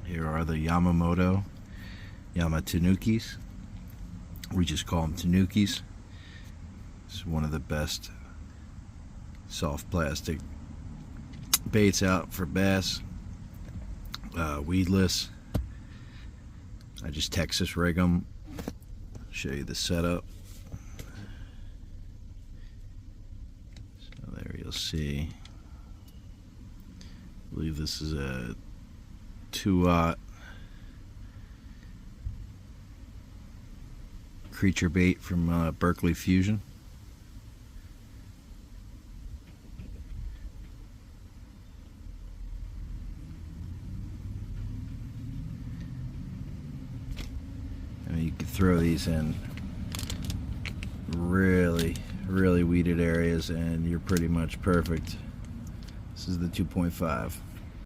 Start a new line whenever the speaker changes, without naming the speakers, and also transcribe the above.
Here are the Yamatanukis. We just call them Tanukis. It's one of the best soft plastic baits out for bass. Weedless. I just Texas rig them. Show you the setup. So there you'll see. I believe this is a 2-aught creature bait from Berkeley Fusion. I mean, you could throw these in really weeded areas and you're pretty much perfect. This is the 2.5.